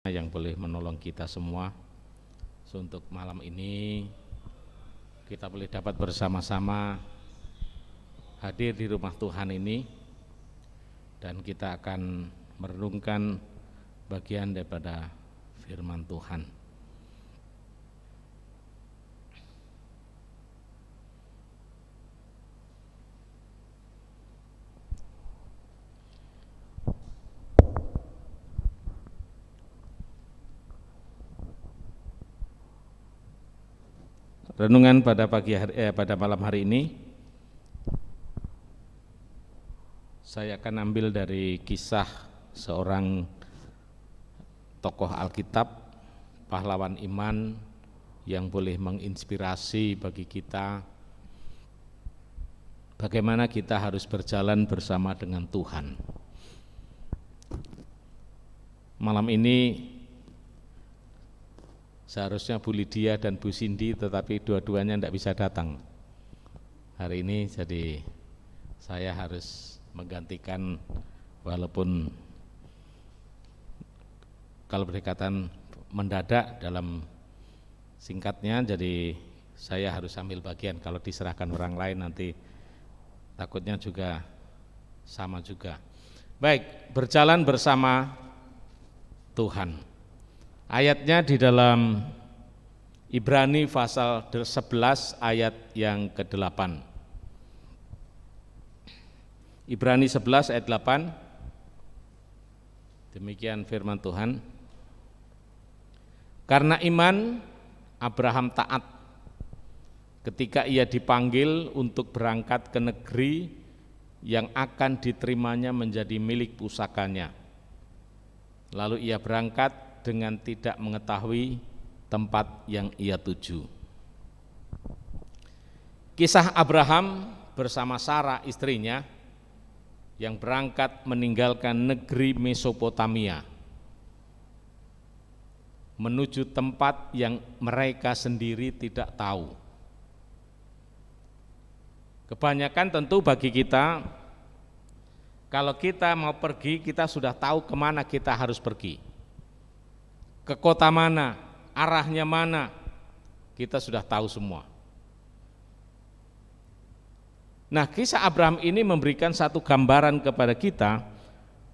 yang boleh menolong kita semua untuk malam ini kita boleh dapat bersama-sama hadir di rumah Tuhan ini, dan kita akan merenungkan bagian daripada firman Tuhan. Renungan pada pada malam hari ini saya akan ambil dari kisah seorang tokoh Alkitab, pahlawan iman yang boleh menginspirasi bagi kita bagaimana kita harus berjalan bersama dengan Tuhan. Malam ini seharusnya Bu Lydia dan Bu Cindy, tetapi dua-duanya tidak bisa datang hari ini, jadi saya harus menggantikan, walaupun kalau berdekatan mendadak dalam singkatnya, jadi saya harus ambil bagian. Kalau diserahkan orang lain nanti takutnya juga sama juga. Baik, berjalan bersama Tuhan. Ayatnya di dalam Ibrani pasal 11 ayat yang ke-8. Ibrani 11 ayat 8. Demikian firman Tuhan. Karena iman Abraham taat ketika ia dipanggil untuk berangkat ke negeri yang akan diterimanya menjadi milik pusakanya. Lalu ia berangkat dengan tidak mengetahui tempat yang ia tuju. Kisah Abraham bersama Sarah istrinya yang berangkat meninggalkan negeri Mesopotamia menuju tempat yang mereka sendiri tidak tahu. Kebanyakan tentu bagi kita, kalau kita mau pergi, kita sudah tahu kemana kita harus pergi. Ke kota mana, arahnya mana, kita sudah tahu semua. Nah, kisah Abraham ini memberikan satu gambaran kepada kita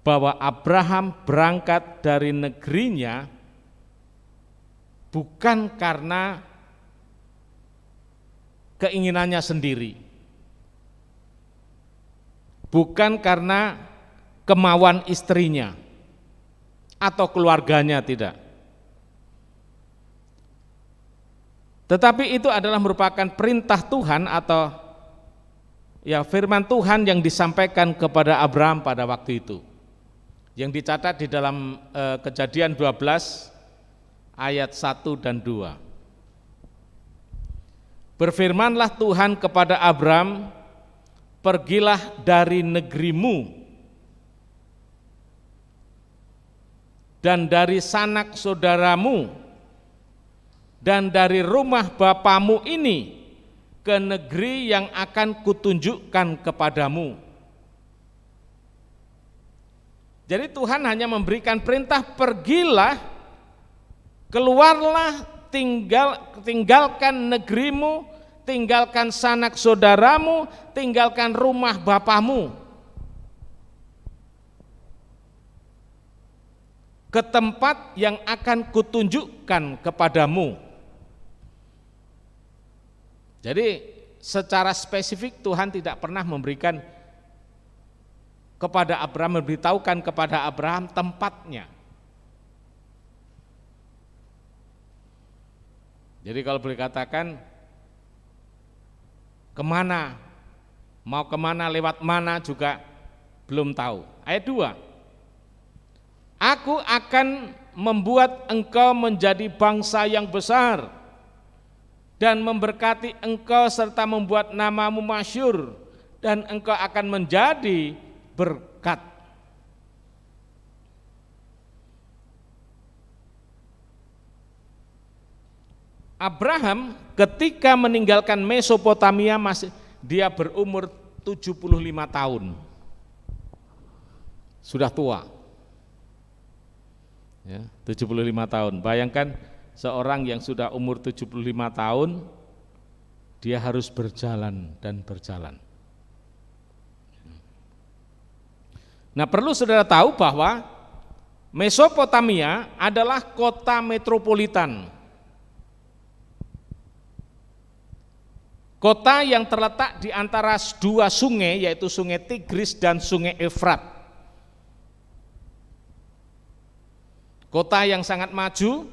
bahwa Abraham berangkat dari negerinya bukan karena keinginannya sendiri, bukan karena kemauan istrinya atau keluarganya, tidak. Tetapi itu adalah merupakan perintah Tuhan atau ya firman Tuhan yang disampaikan kepada Abraham pada waktu itu, yang dicatat di dalam Kejadian 12 ayat 1 dan 2. Berfirmanlah Tuhan kepada Abraham, pergilah dari negerimu dan dari sanak saudaramu dan dari rumah bapamu ini ke negeri yang akan kutunjukkan kepadamu. Jadi Tuhan hanya memberikan perintah, pergilah, keluarlah, tinggalkan negerimu, tinggalkan sanak saudaramu, tinggalkan rumah bapamu, ke tempat yang akan kutunjukkan kepadamu. Jadi secara spesifik Tuhan tidak pernah memberikan kepada Abraham, memberitahukan kepada Abraham tempatnya. Jadi kalau boleh katakan kemana, mau kemana, lewat mana juga belum tahu. Ayat 2, aku akan membuat engkau menjadi bangsa yang besar dan memberkati engkau serta membuat namamu masyhur, dan engkau akan menjadi berkat. Abraham ketika meninggalkan Mesopotamia dia berumur 75 tahun. Sudah tua. Ya, 75 tahun. Bayangkan seorang yang sudah umur 75 tahun, dia harus berjalan dan berjalan. Nah, perlu saudara tahu bahwa Mesopotamia adalah kota metropolitan. Kota yang terletak di antara dua sungai, yaitu Sungai Tigris dan Sungai Efrat. Kota yang sangat maju,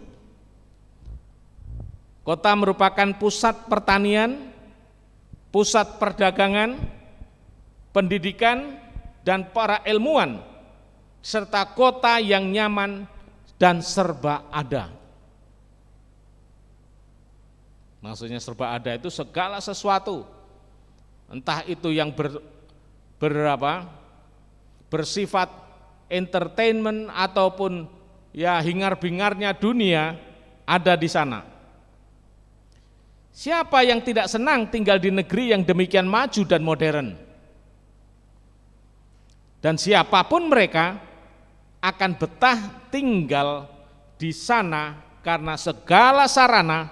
kota merupakan pusat pertanian, pusat perdagangan, pendidikan, dan para ilmuwan, serta kota yang nyaman dan serba ada. Maksudnya serba ada itu segala sesuatu, entah itu yang bersifat entertainment ataupun ya hingar-bingarnya dunia ada di sana. Siapa yang tidak senang tinggal di negeri yang demikian maju dan modern? Dan siapapun mereka akan betah tinggal di sana karena segala sarana,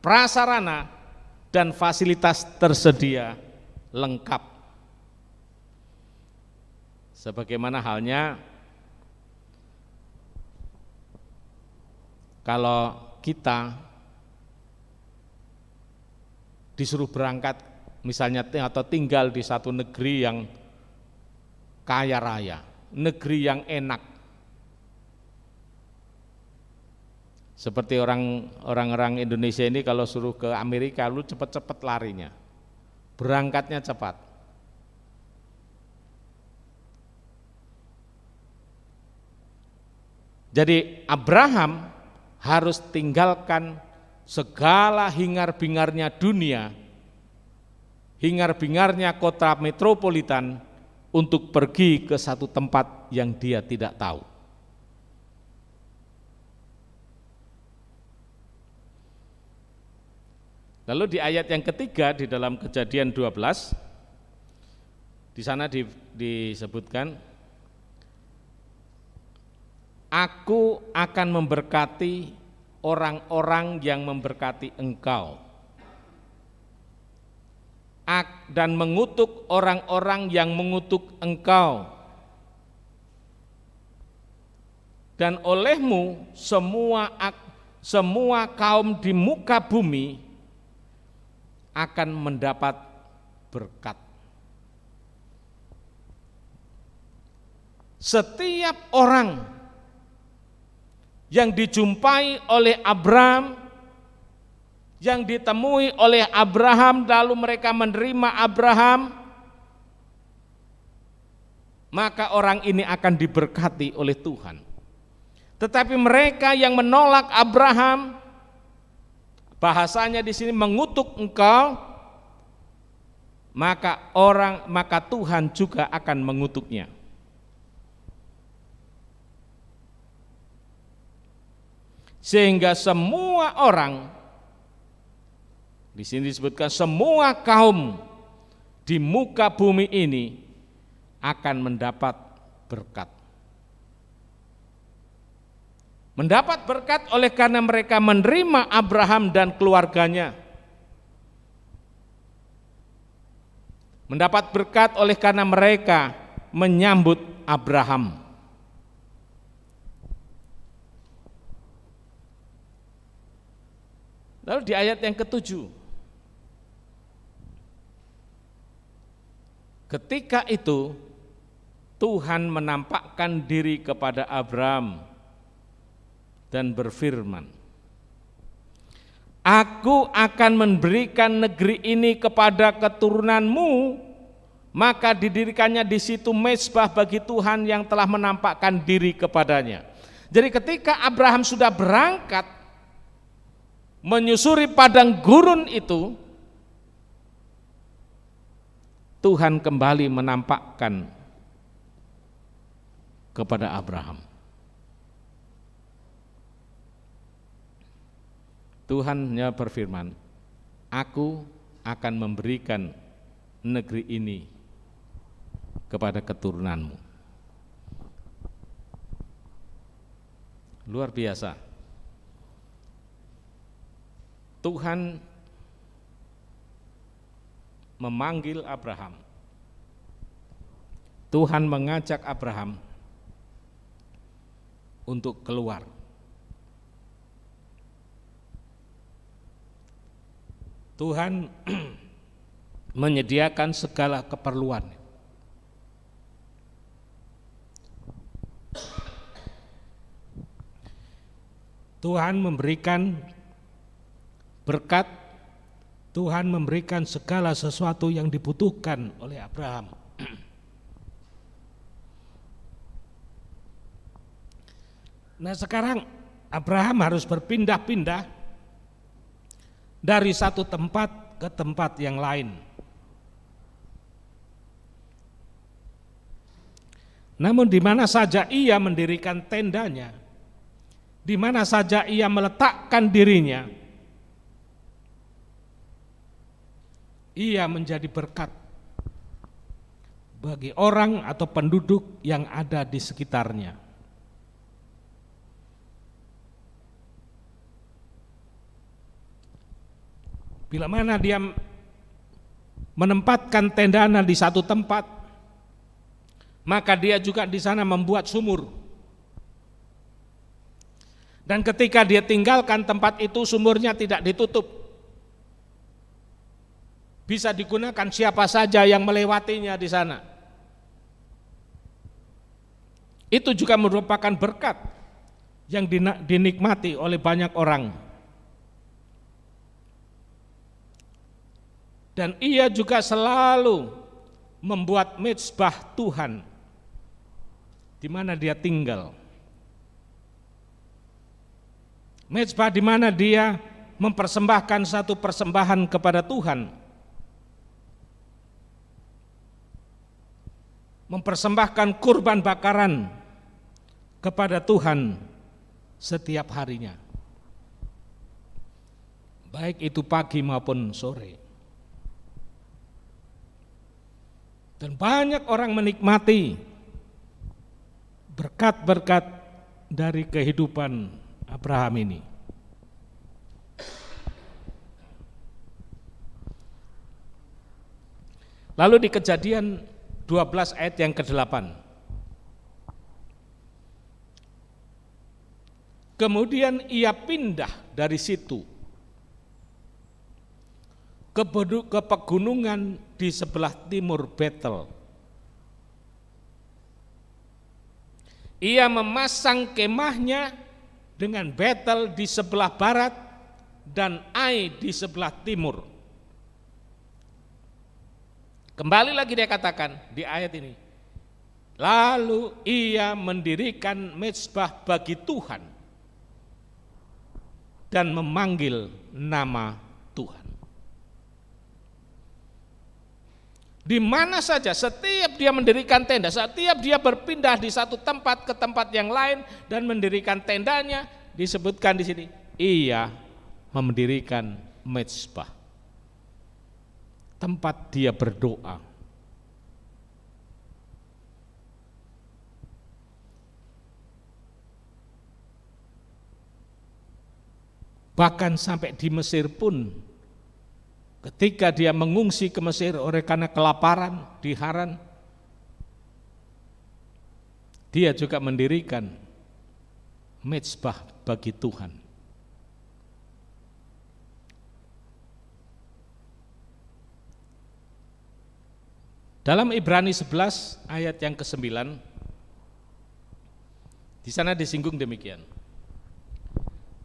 prasarana, dan fasilitas tersedia lengkap. Sebagaimana halnya kalau kita disuruh berangkat misalnya atau tinggal di satu negeri yang kaya raya, negeri yang enak. Seperti orang-orang Indonesia ini kalau suruh ke Amerika, lu cepat-cepat larinya, berangkatnya cepat. Jadi Abraham harus tinggalkan segala hingar-bingarnya dunia, hingar-bingarnya kota metropolitan, untuk pergi ke satu tempat yang dia tidak tahu. Lalu di ayat yang ketiga di dalam Kejadian 12, di sana disebutkan, Aku akan memberkati orang-orang yang memberkati engkau, dan mengutuk orang-orang yang mengutuk engkau, dan olehmu semua kaum di muka bumi akan mendapat berkat. Setiap orang yang dijumpai oleh Abraham, yang ditemui oleh Abraham, lalu mereka menerima Abraham, maka orang ini akan diberkati oleh Tuhan. Tetapi mereka yang menolak Abraham, bahasanya di sini mengutuk engkau, maka Tuhan juga akan mengutuknya. Sehingga semua orang, di sini disebutkan semua kaum di muka bumi ini akan mendapat berkat. Mendapat berkat oleh karena mereka menerima Abraham dan keluarganya. Mendapat berkat oleh karena mereka menyambut Abraham. Lalu di ayat yang ke-7, ketika itu Tuhan menampakkan diri kepada Abraham dan berfirman, Aku akan memberikan negeri ini kepada keturunanmu, maka didirikannya di situ mezbah bagi Tuhan yang telah menampakkan diri kepadanya. Jadi ketika Abraham sudah berangkat menyusuri padang gurun itu, Tuhan kembali menampakkan kepada Abraham. Tuhannya berfirman, Aku akan memberikan negeri ini kepada keturunanmu. Luar biasa. Tuhan memanggil Abraham. Tuhan mengajak Abraham untuk keluar. Tuhan menyediakan segala keperluan. Tuhan memberikan berkat, Tuhan memberikan segala sesuatu yang dibutuhkan oleh Abraham. Nah sekarang Abraham harus berpindah-pindah dari satu tempat ke tempat yang lain. Namun di mana saja ia mendirikan tendanya, di mana saja ia meletakkan dirinya, ia menjadi berkat bagi orang atau penduduk yang ada di sekitarnya. Bila mana dia menempatkan tendanya di satu tempat, maka dia juga di sana membuat sumur. Dan ketika dia tinggalkan tempat itu, sumurnya tidak ditutup. Bisa digunakan siapa saja yang melewatinya di sana. Itu juga merupakan berkat yang dinikmati oleh banyak orang. Dan ia juga selalu membuat mezbah Tuhan di mana dia tinggal. Mezbah di mana dia mempersembahkan satu persembahan kepada Tuhan. Mempersembahkan kurban bakaran kepada Tuhan setiap harinya. Baik itu pagi maupun sore. Dan banyak orang menikmati berkat-berkat dari kehidupan Abraham ini. Lalu di Kejadian 12 ayat yang ke-8. Kemudian ia pindah dari situ ke pegunungan di sebelah timur Betel. Ia memasang kemahnya dengan Betel di sebelah barat dan Ai di sebelah timur. Kembali lagi dia katakan di ayat ini, lalu ia mendirikan mezbah bagi Tuhan dan memanggil nama Tuhan. Di mana saja, setiap dia mendirikan tenda, setiap dia berpindah di satu tempat ke tempat yang lain dan mendirikan tendanya, disebutkan di sini, ia mendirikan mezbah, tempat dia berdoa. Bahkan sampai di Mesir pun, ketika dia mengungsi ke Mesir oleh karena kelaparan di Haran, dia juga mendirikan mezbah bagi Tuhan. Dalam Ibrani 11 ayat yang ke-9, di sana disinggung demikian.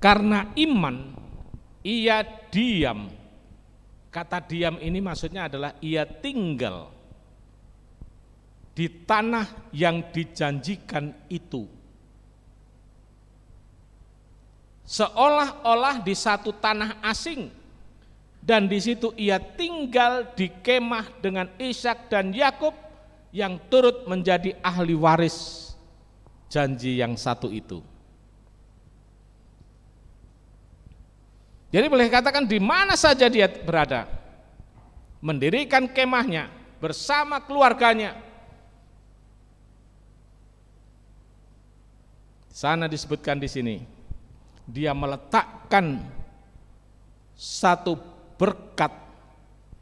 Karena iman ia diam. Kata diam ini maksudnya adalah ia tinggal di tanah yang dijanjikan itu. Seolah-olah di satu tanah asing, dan di situ ia tinggal di kemah dengan Ishak dan Yakub yang turut menjadi ahli waris janji yang satu itu. Jadi boleh katakan di mana saja dia berada, mendirikan kemahnya bersama keluarganya. Sana disebutkan di sini, dia meletakkan satu berkat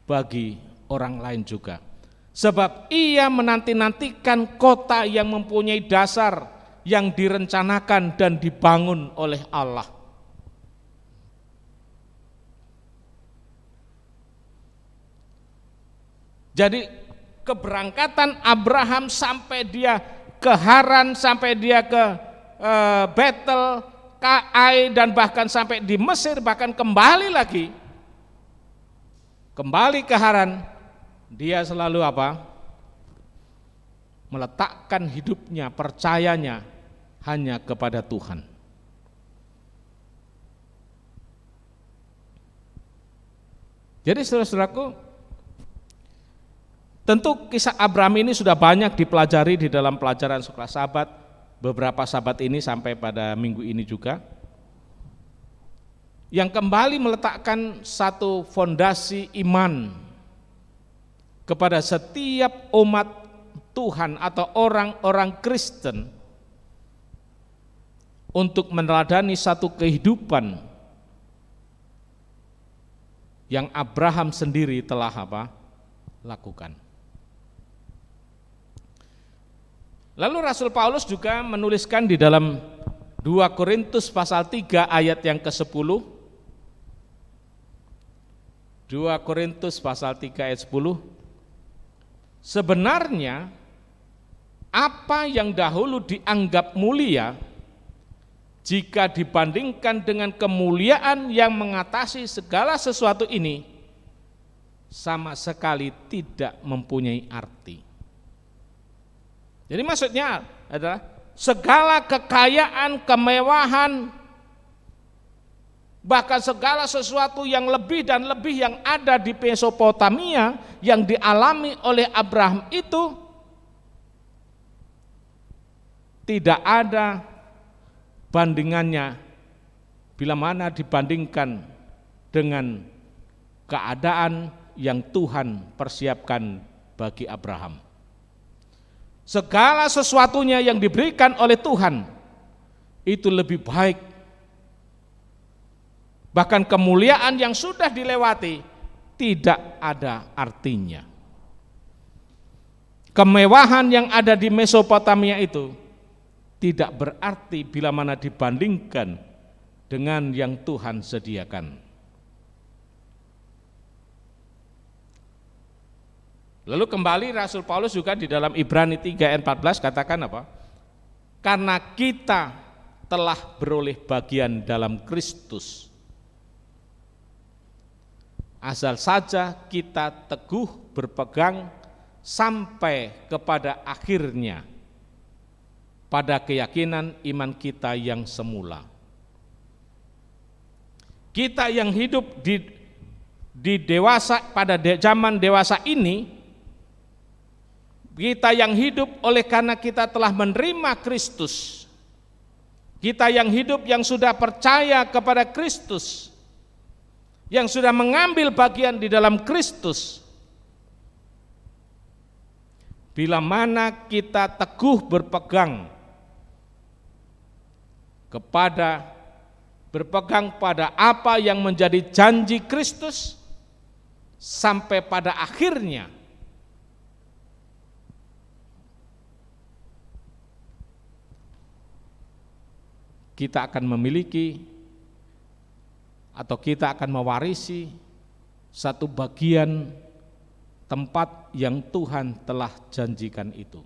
bagi orang lain juga. Sebab ia menanti-nantikan kota yang mempunyai dasar yang direncanakan dan dibangun oleh Allah. Jadi keberangkatan Abraham sampai dia ke Haran, sampai dia ke Betel, Ai, dan bahkan sampai di Mesir, bahkan kembali lagi, kembali ke Haran, dia selalu apa? Meletakkan hidupnya, percayanya hanya kepada Tuhan. Jadi saudara-saudaraku, tentu kisah Abraham ini sudah banyak dipelajari di dalam pelajaran sekolah sahabat, beberapa sahabat ini sampai pada minggu ini juga, yang kembali meletakkan satu fondasi iman kepada setiap umat Tuhan atau orang-orang Kristen untuk meneladani satu kehidupan yang Abraham sendiri telah lakukan. Lalu Rasul Paulus juga menuliskan di dalam 2 Korintus pasal 3 ayat yang ke-10. 2 Korintus pasal 3 ayat 10. Sebenarnya apa yang dahulu dianggap mulia, jika dibandingkan dengan kemuliaan yang mengatasi segala sesuatu ini, sama sekali tidak mempunyai arti. Jadi maksudnya adalah segala kekayaan, kemewahan, bahkan segala sesuatu yang lebih dan lebih yang ada di Mesopotamia yang dialami oleh Abraham itu tidak ada bandingannya bila mana dibandingkan dengan keadaan yang Tuhan persiapkan bagi Abraham. Segala sesuatunya yang diberikan oleh Tuhan itu lebih baik. Bahkan kemuliaan yang sudah dilewati tidak ada artinya. Kemewahan yang ada di Mesopotamia itu tidak berarti bila mana dibandingkan dengan yang Tuhan sediakan. Lalu kembali Rasul Paulus juga di dalam Ibrani 3 ayat 14 katakan apa? Karena kita telah beroleh bagian dalam Kristus, asal saja kita teguh berpegang sampai kepada akhirnya pada keyakinan iman kita yang semula. Kita yang hidup di dewasa pada zaman dewasa ini, kita yang hidup oleh karena kita telah menerima Kristus, kita yang hidup yang sudah percaya kepada Kristus, yang sudah mengambil bagian di dalam Kristus, bila mana kita teguh berpegang pada apa yang menjadi janji Kristus sampai pada akhirnya, kita akan memiliki atau kita akan mewarisi satu bagian tempat yang Tuhan telah janjikan itu.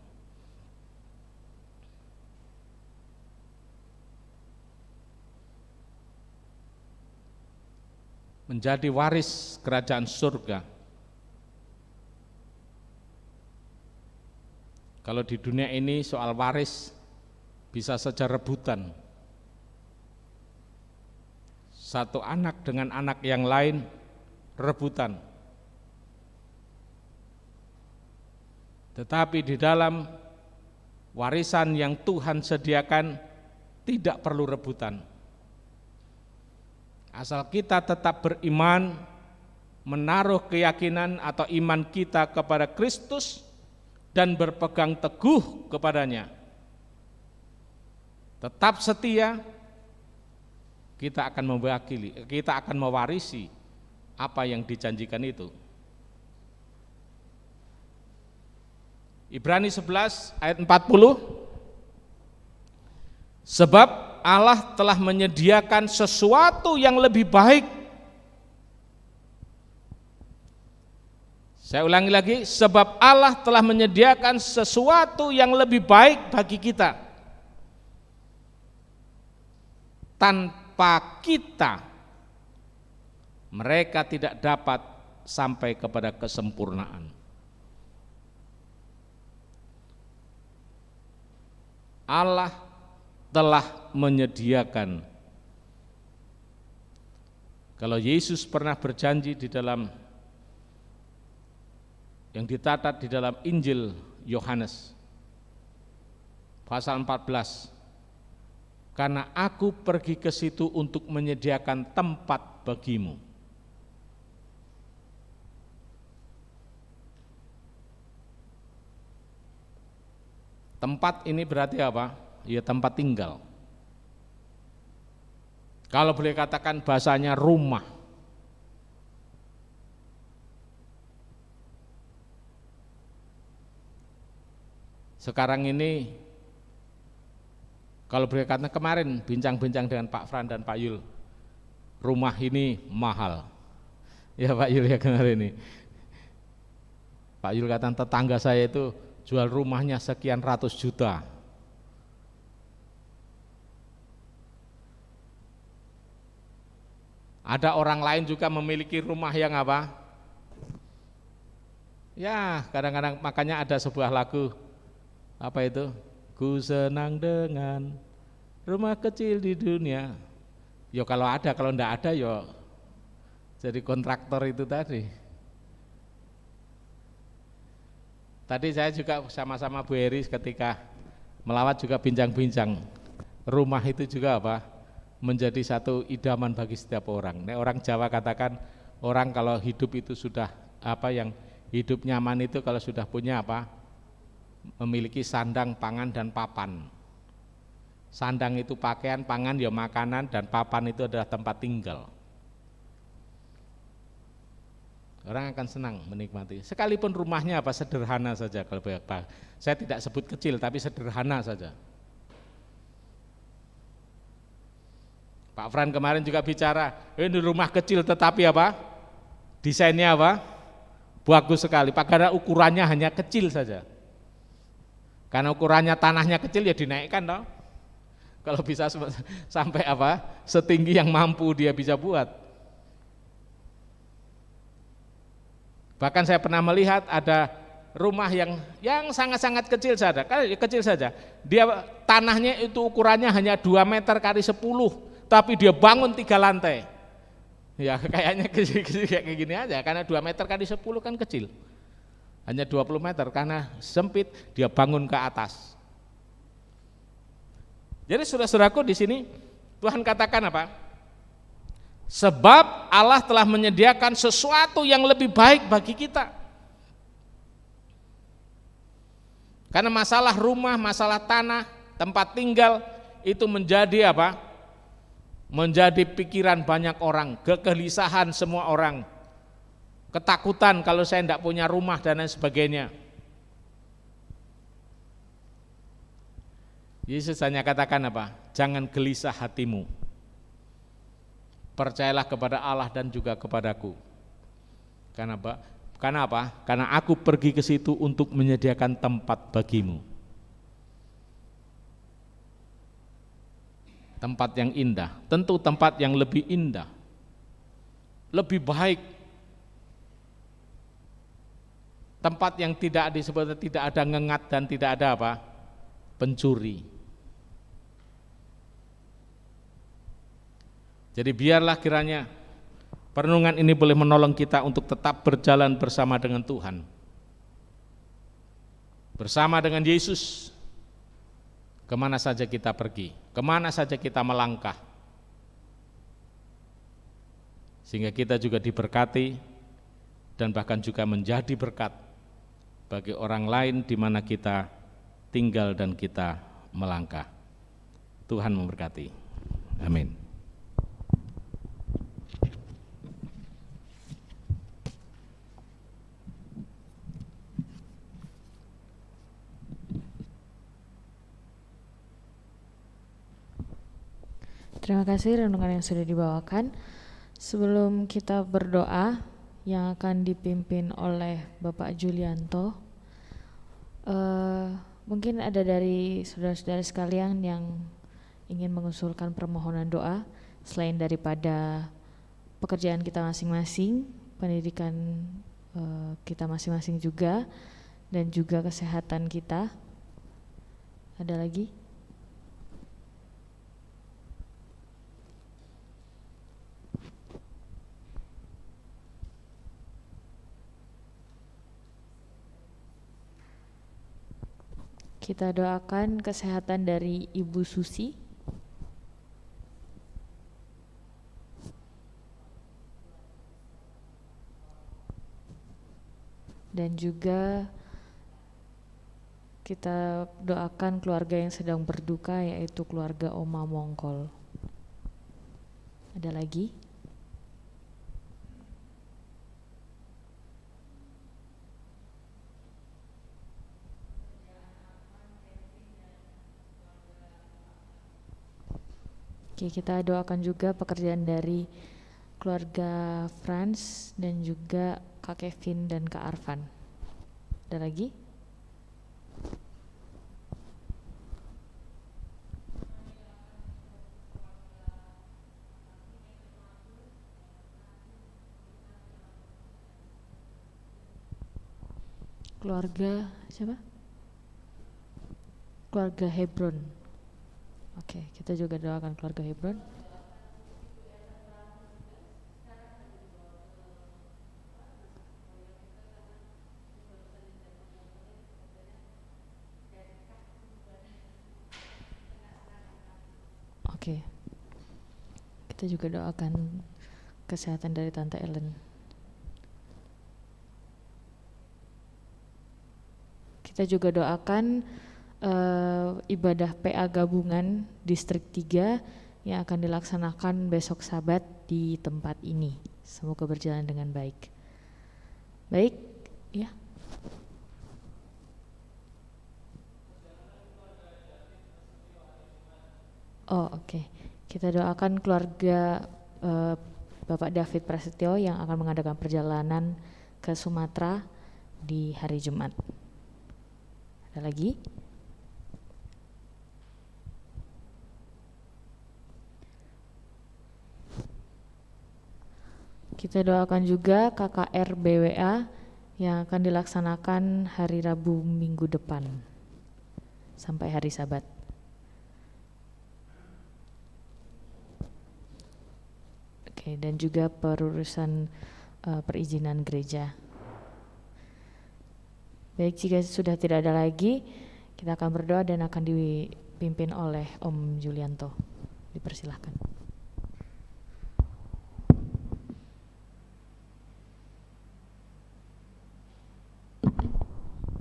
Menjadi waris kerajaan surga. Kalau di dunia ini soal waris bisa saja rebutan. Satu anak dengan anak yang lain rebutan. Tetapi di dalam warisan yang Tuhan sediakan tidak perlu rebutan. Asal kita tetap beriman, menaruh keyakinan atau iman kita kepada Kristus dan berpegang teguh kepadanya, tetap setia, kita akan mewarisi apa yang dijanjikan itu. Ibrani 11 ayat 40, sebab Allah telah menyediakan sesuatu yang lebih baik. Saya ulangi lagi, sebab Allah telah menyediakan sesuatu yang lebih baik bagi kita. Tanpa kita, mereka tidak dapat sampai kepada kesempurnaan. Allah telah menyediakan. Kalau Yesus pernah berjanji di dalam yang dicatat di dalam Injil Yohanes pasal 14, karena aku pergi ke situ untuk menyediakan tempat bagimu. Tempat ini berarti apa? Ya tempat tinggal. Kalau boleh katakan bahasanya rumah. Sekarang ini kalau boleh katakan, kemarin bincang-bincang dengan Pak Fran dan Pak Yul, rumah ini mahal. Ya Pak Yul ya kemarin ini. Pak Yul katakan tetangga saya itu jual rumahnya sekian ratus juta. Ada orang lain juga memiliki rumah yang apa? Ya kadang-kadang makanya ada sebuah lagu, apa itu? Ku senang dengan rumah kecil di dunia. Yo kalau ada, kalau enggak ada yo jadi kontraktor itu tadi. Tadi saya juga sama-sama Bu Eri ketika melawat juga bincang-bincang. Rumah itu juga apa? Menjadi satu idaman bagi setiap orang. Nek orang Jawa katakan orang kalau hidup itu sudah apa yang hidup nyaman itu kalau sudah punya apa? Memiliki sandang, pangan dan papan. Sandang itu pakaian, pangan ya makanan, dan papan itu adalah tempat tinggal. Orang akan senang menikmati. Sekalipun rumahnya apa sederhana saja, kalau saya tidak sebut kecil tapi sederhana saja. Pak Fran kemarin juga bicara, ini rumah kecil tetapi apa? Desainnya apa? Bagus sekali. Padahal ukurannya hanya kecil saja. Karena ukurannya tanahnya kecil ya dinaikkan toh. Kalau bisa sampai apa? Setinggi yang mampu dia bisa buat. Bahkan saya pernah melihat ada rumah yang sangat-sangat kecil saja, kecil saja. Dia tanahnya itu ukurannya hanya 2 meter kali 10, tapi dia bangun 3 lantai. Ya kayaknya kayak gini aja, karena 2 meter kali 10 kan kecil. Hanya 20 meter karena sempit dia bangun ke atas. Jadi saudara-saudaraku di sini Tuhan katakan apa? Sebab Allah telah menyediakan sesuatu yang lebih baik bagi kita. Karena masalah rumah, masalah tanah, tempat tinggal itu menjadi apa? Menjadi pikiran banyak orang, kegelisahan semua orang, ketakutan kalau saya tidak punya rumah dan lain sebagainya. Yesus hanya katakan apa? Jangan gelisah hatimu. Percayalah kepada Allah dan juga kepadaku. Karena apa? Karena aku pergi ke situ untuk menyediakan tempat bagimu. Tempat yang indah, tentu tempat yang lebih indah, lebih baik. Tempat yang tidak disebut tidak ada ngengat dan tidak ada apa? Pencuri. Jadi biarlah kiranya perenungan ini boleh menolong kita untuk tetap berjalan bersama dengan Tuhan. Bersama dengan Yesus. Kemana saja kita pergi, kemana saja kita melangkah. Sehingga kita juga diberkati dan bahkan juga menjadi berkat bagi orang lain di mana kita tinggal dan kita melangkah. Tuhan memberkati. Amin. Terima kasih renungan yang sudah dibawakan. Sebelum kita berdoa yang akan dipimpin oleh Bapak Julianto, mungkin ada dari saudara-saudara sekalian yang ingin mengusulkan permohonan doa selain daripada pekerjaan kita masing-masing, pendidikan kita masing-masing juga, dan juga kesehatan kita. Ada lagi? Kita doakan kesehatan dari Ibu Susi, dan juga kita doakan keluarga yang sedang berduka, yaitu keluarga Oma Mongkol. Ada lagi? Oke, kita doakan juga pekerjaan dari keluarga Franz dan juga Kak Kevin dan Kak Arfan. Ada lagi? Keluarga siapa? Keluarga Hebron. Oke, kita juga doakan keluarga Hebron. Oke, kita juga doakan kesehatan dari Tante Ellen. Kita juga doakan ibadah PA gabungan distrik 3 yang akan dilaksanakan besok Sabat di tempat ini. Semoga berjalan dengan baik. Baik, ya. Oh, oke. Kita doakan keluarga Bapak David Prasetyo yang akan mengadakan perjalanan ke Sumatera di hari Jumat. Ada lagi? Kita doakan juga KKR BWA yang akan dilaksanakan hari Rabu minggu depan sampai hari Sabat. Oke, dan juga perurusan perizinan gereja. Baik, jika sudah tidak ada lagi, kita akan berdoa dan akan dipimpin oleh Om Julianto. Dipersilahkan.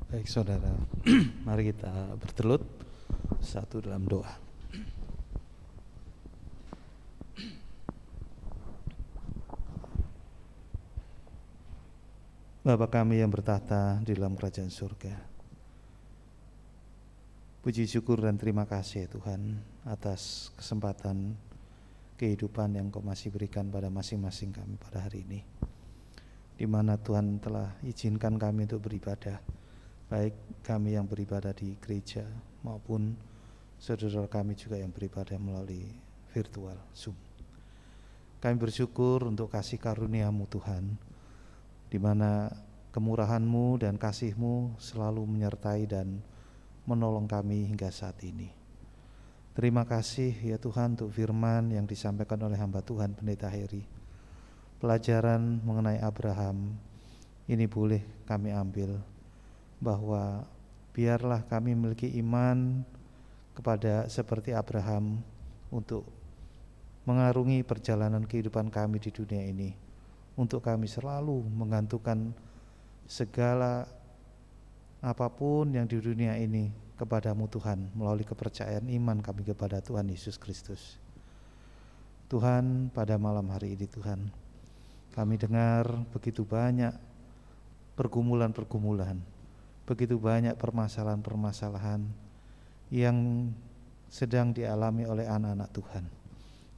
Baik saudara, mari kita bertelut satu dalam doa. Bapa kami yang bertahta di dalam kerajaan surga, puji syukur dan terima kasih ya Tuhan atas kesempatan kehidupan yang Kau masih berikan pada masing-masing kami pada hari ini, di mana Tuhan telah izinkan kami untuk beribadah, baik kami yang beribadah di gereja maupun saudara kami juga yang beribadah melalui virtual Zoom. Kami bersyukur untuk kasih karunia-Mu Tuhan, di mana kemurahan-Mu dan kasih-Mu selalu menyertai dan menolong kami hingga saat ini. Terima kasih ya Tuhan untuk firman yang disampaikan oleh hamba Tuhan Pendeta Heri. Pelajaran mengenai Abraham ini boleh kami ambil, bahwa biarlah kami memiliki iman kepada seperti Abraham untuk mengarungi perjalanan kehidupan kami di dunia ini, untuk kami selalu menggantungkan segala apapun yang di dunia ini kepadamu Tuhan melalui kepercayaan iman kami kepada Tuhan Yesus Kristus. Tuhan, pada malam hari ini Tuhan, kami dengar begitu banyak pergumulan-pergumulan, begitu banyak permasalahan-permasalahan yang sedang dialami oleh anak-anak Tuhan,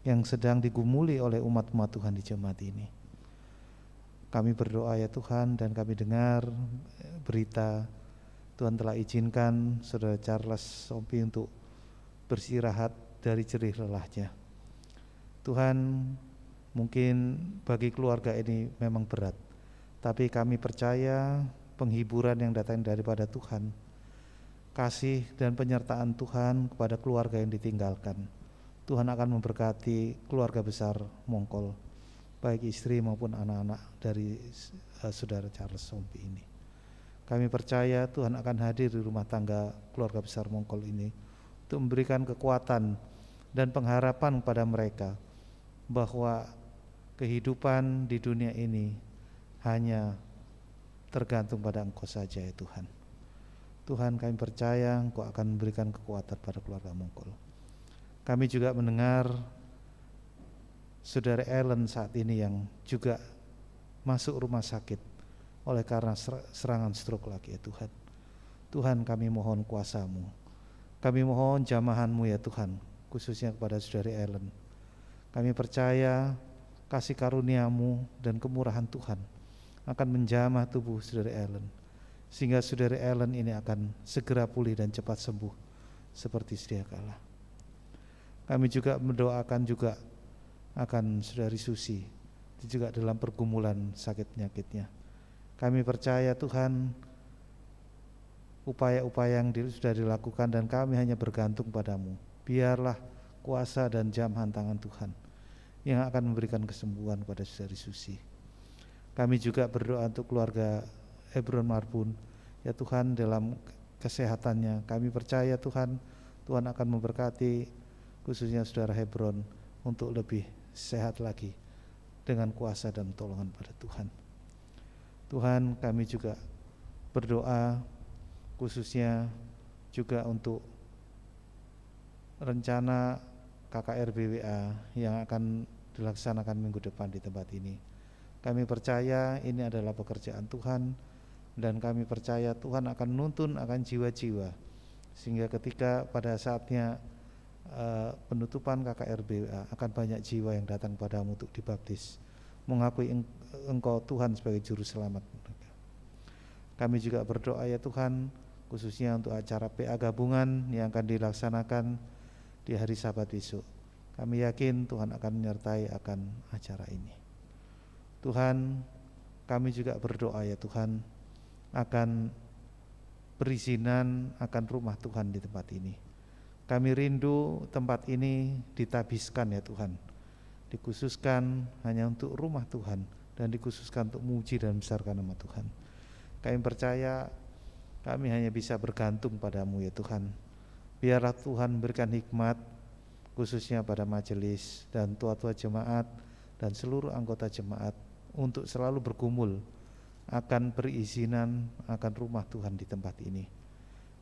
yang sedang digumuli oleh umat-umat Tuhan di jemaat ini. Kami berdoa ya Tuhan, dan kami dengar berita Tuhan telah izinkan Saudara Charles Sompi untuk beristirahat dari jerih lelahnya. Tuhan, mungkin bagi keluarga ini memang berat, tapi kami percaya penghiburan yang datang daripada Tuhan, kasih dan penyertaan Tuhan kepada keluarga yang ditinggalkan. Tuhan akan memberkati keluarga besar Mongkol, baik istri maupun anak-anak dari Saudara Charles Sompi ini. Kami percaya Tuhan akan hadir di rumah tangga keluarga besar Mongkol ini untuk memberikan kekuatan dan pengharapan kepada mereka bahwa kehidupan di dunia ini hanya tergantung pada Engkau saja ya Tuhan. Tuhan, kami percaya Engkau akan memberikan kekuatan pada keluarga Mongkol. Kami juga mendengar Saudara Ellen saat ini yang juga masuk rumah sakit oleh karena serangan stroke lagi ya Tuhan. Tuhan, kami mohon kuasa-Mu, kami mohon jamahan-Mu ya Tuhan, khususnya kepada Saudari Ellen. Kami percaya kasih karunia-Mu dan kemurahan Tuhan akan menjamah tubuh Saudari Ellen, sehingga Saudari Ellen ini akan segera pulih dan cepat sembuh seperti sedia kala. Kami juga mendoakan juga akan Saudari Susi juga dalam pergumulan sakit penyakitnya. Kami percaya Tuhan, upaya-upaya yang sudah dilakukan dan kami hanya bergantung padamu. Biarlah kuasa dan jamahan tangan Tuhan yang akan memberikan kesembuhan kepada Saudari Susi. Kami juga berdoa untuk keluarga Hebron Marbun ya Tuhan, dalam kesehatannya. Kami percaya Tuhan, Tuhan akan memberkati khususnya Saudara Hebron untuk lebih sehat lagi dengan kuasa dan pertolongan pada Tuhan. Tuhan, kami juga berdoa khususnya juga untuk rencana KKR BWA yang akan dilaksanakan minggu depan di tempat ini. Kami percaya ini adalah pekerjaan Tuhan, dan kami percaya Tuhan akan menuntun akan jiwa-jiwa, sehingga ketika pada saatnya penutupan KKR BWA akan banyak jiwa yang datang padamu untuk dibaptis, mengakui Engkau Tuhan sebagai juru selamat mereka. Kami juga berdoa ya Tuhan, khususnya untuk acara PA gabungan yang akan dilaksanakan di hari Sabat besok. Kami yakin Tuhan akan menyertai akan acara ini. Tuhan, kami juga berdoa ya Tuhan akan perizinan akan rumah Tuhan di tempat ini. Kami rindu tempat ini ditabiskan ya Tuhan, dikhususkan hanya untuk rumah Tuhan dan dikhususkan untuk muji dan besarkan nama Tuhan. Kami percaya kami hanya bisa bergantung padamu ya Tuhan. Biarlah Tuhan memberikan hikmat khususnya pada majelis dan tua-tua jemaat dan seluruh anggota jemaat untuk selalu bergumul akan perizinan akan rumah Tuhan di tempat ini.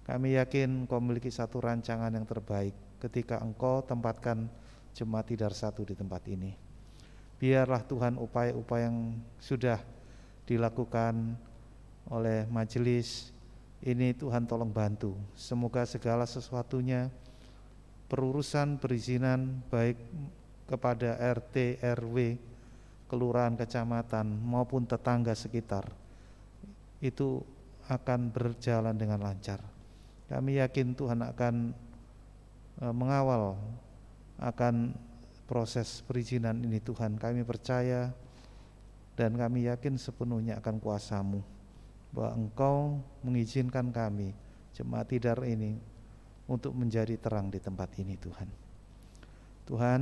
Kami yakin Engkau memiliki satu rancangan yang terbaik ketika Engkau tempatkan jemaat Tidar Satu di tempat ini. Biarlah Tuhan upaya-upaya yang sudah dilakukan oleh majelis ini Tuhan tolong bantu. Semoga segala sesuatunya, perurusan perizinan baik kepada RT, RW, kelurahan, kecamatan maupun tetangga sekitar itu akan berjalan dengan lancar. Kami yakin Tuhan akan mengawal akan proses perizinan ini Tuhan. Kami percaya dan kami yakin sepenuhnya akan kuasa-Mu, bahwa Engkau mengizinkan kami jemaat Tidar ini untuk menjadi terang di tempat ini Tuhan. Tuhan,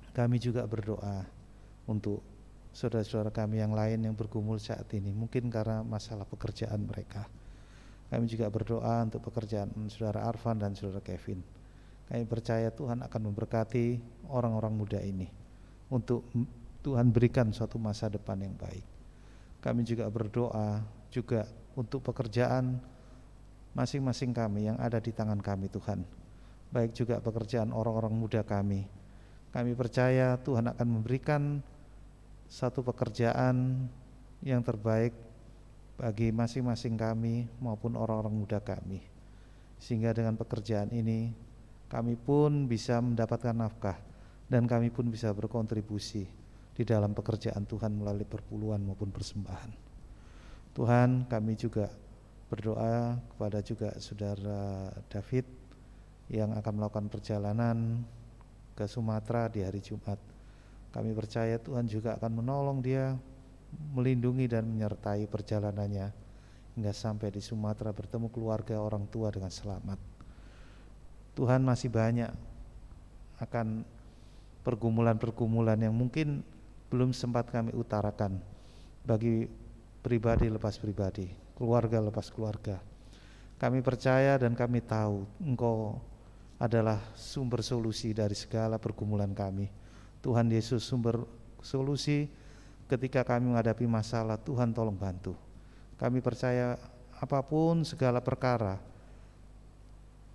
kami juga berdoa untuk saudara-saudara kami yang lain yang bergumul saat ini, mungkin karena masalah pekerjaan mereka. Kami juga berdoa untuk pekerjaan saudara Arfan dan saudara Kevin. Kami percaya Tuhan akan memberkati orang-orang muda ini untuk Tuhan berikan suatu masa depan yang baik. Kami juga berdoa juga untuk pekerjaan masing-masing kami yang ada di tangan kami Tuhan, baik juga pekerjaan orang-orang muda kami. Kami percaya Tuhan akan memberikan satu pekerjaan yang terbaik bagi masing-masing kami maupun orang-orang muda kami, sehingga dengan pekerjaan ini kami pun bisa mendapatkan nafkah dan kami pun bisa berkontribusi di dalam pekerjaan Tuhan melalui perpuluhan maupun persembahan. Tuhan, kami juga berdoa kepada juga saudara David yang akan melakukan perjalanan ke Sumatera di hari Jumat. Kami percaya Tuhan juga akan menolong dia, melindungi dan menyertai perjalanannya hingga sampai di Sumatera bertemu keluarga orang tua dengan selamat. Tuhan, masih banyak akan pergumulan-pergumulan yang mungkin belum sempat kami utarakan bagi pribadi lepas pribadi, keluarga lepas keluarga. Kami percaya dan kami tahu Engkau adalah sumber solusi dari segala pergumulan kami. Tuhan Yesus, sumber solusi ketika kami menghadapi masalah. Tuhan, tolong bantu. Kami percaya apapun segala perkara,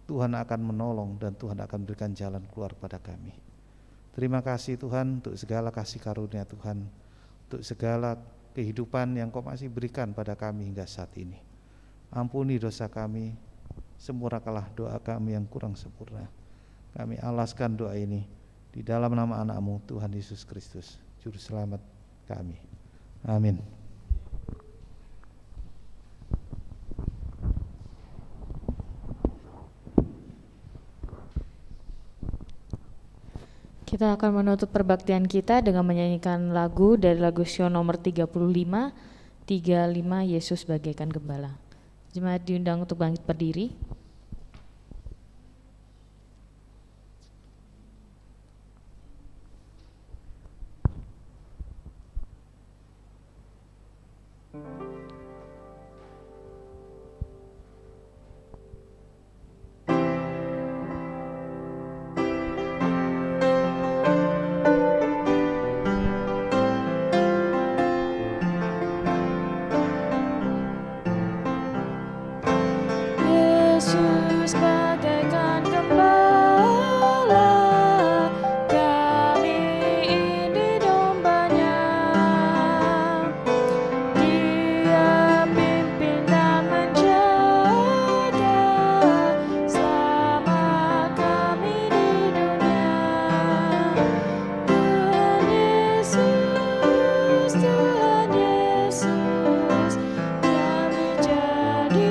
Tuhan akan menolong dan Tuhan akan berikan jalan keluar pada kami. Terima kasih Tuhan untuk segala kasih karunia Tuhan, untuk segala kehidupan yang Kau masih berikan pada kami hingga saat ini. Ampuni dosa kami, sempurnakanlah doa kami yang kurang sempurna. Kami alaskan doa ini di dalam nama anak-Mu Tuhan Yesus Kristus, Juru Selamat kami. Amin. Kita akan menutup perbaktian kita dengan menyanyikan lagu dari lagu Sion nomor 35, Yesus bagaikan gembala. Jemaat diundang untuk bangkit berdiri. Yesus bagaikan gembala, kami ini dombanya. Dia pimpin dan menjaga selama kami di dunia. Tuhan Yesus, Tuhan Yesus, kami jadi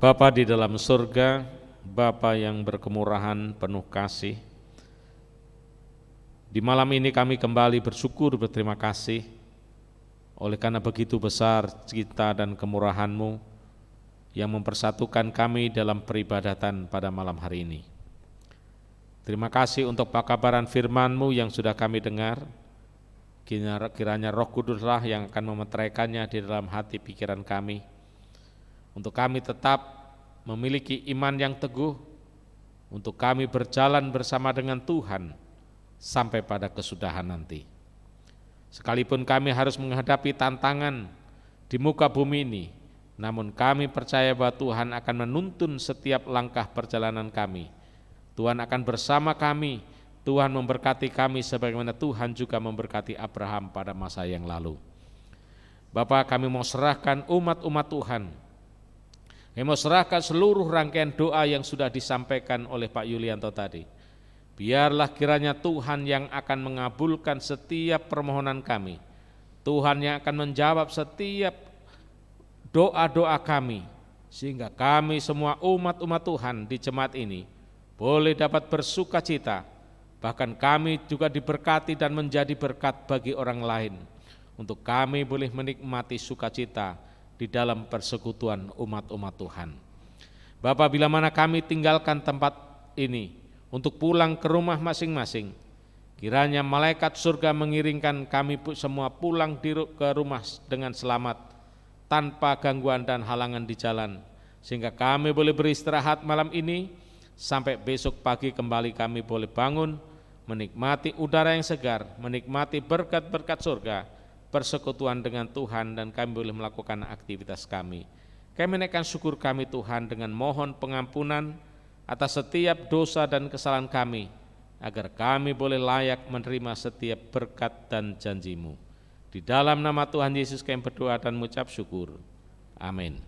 Bapa di dalam surga, Bapa yang berkemurahan penuh kasih, Di malam ini kami kembali bersyukur, berterima kasih oleh karena begitu besar cinta dan kemurahan-Mu yang mempersatukan kami dalam peribadatan pada malam hari ini. Terima kasih untuk pakabaran firman-Mu yang sudah kami dengar. Kiranya Roh Kuduslah yang akan memeteraikannya di dalam hati pikiran kami, untuk kami tetap memiliki iman yang teguh, untuk kami berjalan bersama dengan Tuhan sampai pada kesudahan nanti. Sekalipun kami harus menghadapi tantangan di muka bumi ini, namun kami percaya bahwa Tuhan akan menuntun setiap langkah perjalanan kami. Tuhan akan bersama kami, Tuhan memberkati kami sebagaimana Tuhan juga memberkati Abraham pada masa yang lalu. Bapa, kami mau serahkan umat-umat Tuhan, kami mau serahkan seluruh rangkaian doa yang sudah disampaikan oleh Pak Yulianto tadi. Biarlah kiranya Tuhan yang akan mengabulkan setiap permohonan kami, Tuhan yang akan menjawab setiap doa-doa kami, sehingga kami semua umat-umat Tuhan di jemaat ini boleh dapat bersuka cita, bahkan kami juga diberkati dan menjadi berkat bagi orang lain, untuk kami boleh menikmati sukacita di dalam persekutuan umat-umat Tuhan. Bapa, bila mana kami tinggalkan tempat ini untuk pulang ke rumah masing-masing, kiranya malaikat surga mengiringkan kami semua pulang ke rumah dengan selamat, tanpa gangguan dan halangan di jalan, sehingga kami boleh beristirahat malam ini, sampai besok pagi kembali kami boleh bangun, menikmati udara yang segar, menikmati berkat-berkat surga, persekutuan dengan Tuhan, dan kami boleh melakukan aktivitas kami. Kami menaikkan syukur kami Tuhan dengan mohon pengampunan atas setiap dosa dan kesalahan kami, agar kami boleh layak menerima setiap berkat dan janji-Mu. Di dalam nama Tuhan Yesus kami berdoa dan mengucap syukur. Amin.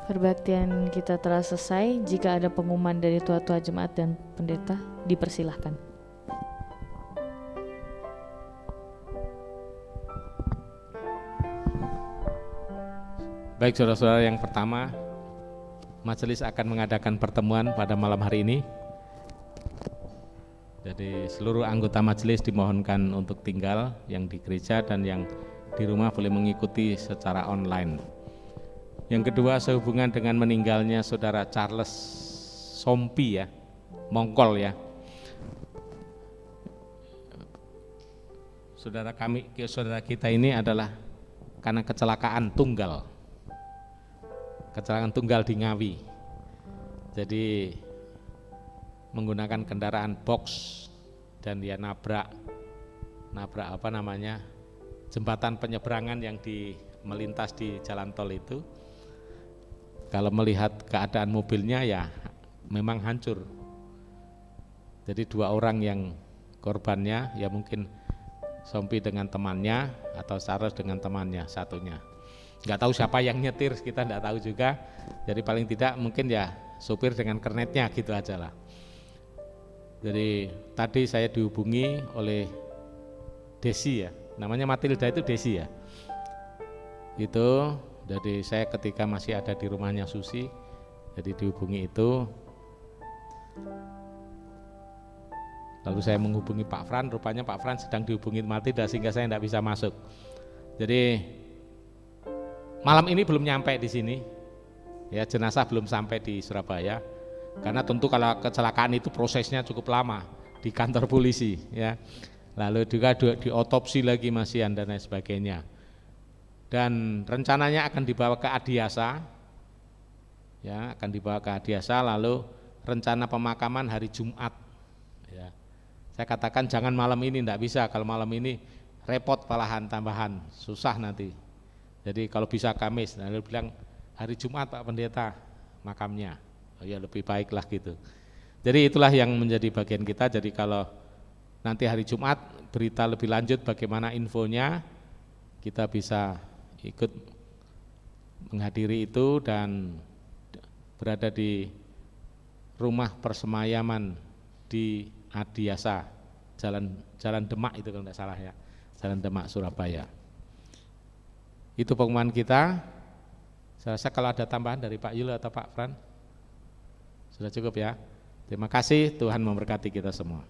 Perbaktian kita telah selesai. Jika ada pengumuman dari tua-tua jemaat dan pendeta, dipersilahkan. Baik saudara-saudara, yang pertama, majelis akan mengadakan pertemuan pada malam hari ini. Jadi seluruh anggota majelis dimohonkan untuk tinggal, yang di gereja dan yang di rumah boleh mengikuti secara online. Yang kedua, sehubungan dengan meninggalnya saudara Charles Sompi ya, Mongkol ya. Saudara kita ini adalah karena kecelakaan tunggal. Kecelakaan tunggal di Ngawi. Jadi menggunakan kendaraan box dan dia nabrak jembatan penyeberangan yang melintas di jalan tol itu. Kalau melihat keadaan mobilnya ya memang hancur. Jadi dua orang yang korbannya ya mungkin Sompi dengan temannya atau Charles dengan temannya satunya. Nggak tahu siapa yang nyetir, kita nggak tahu juga. Jadi paling tidak mungkin ya sopir dengan kernetnya gitu aja lah. Jadi tadi saya dihubungi oleh Desi ya, namanya Matilda itu Desi ya. Itu jadi saya ketika masih ada di rumahnya Susi, jadi dihubungi itu. Lalu saya menghubungi Pak Fran, rupanya Pak Fran sedang dihubungi Matilda sehingga saya tidak bisa masuk. Jadi malam ini belum nyampe di sini, ya jenazah belum sampai di Surabaya, karena tentu kalau kecelakaan itu prosesnya cukup lama di kantor polisi, ya. Lalu juga diotopsi lagi masihan dan lain sebagainya. Dan rencananya akan dibawa ke Adiasa, ya, akan dibawa ke Adiasa, lalu rencana pemakaman hari Jumat. Ya. Saya katakan jangan malam ini, enggak bisa, kalau malam ini repot malahan tambahan, susah nanti. Jadi kalau bisa Kamis, lalu bilang hari Jumat Pak Pendeta makamnya, oh ya lebih baiklah gitu. Jadi itulah yang menjadi bagian kita. Jadi kalau nanti hari Jumat berita lebih lanjut bagaimana infonya, kita bisa ikut menghadiri itu dan berada di rumah persemayaman di Adiasa, Jalan Demak itu kalau tidak salah ya, Jalan Demak Surabaya. Itu pengumuman kita. Saya rasa kalau ada tambahan dari Pak Yul atau Pak Fran, sudah cukup ya. Terima kasih, Tuhan memberkati kita semua.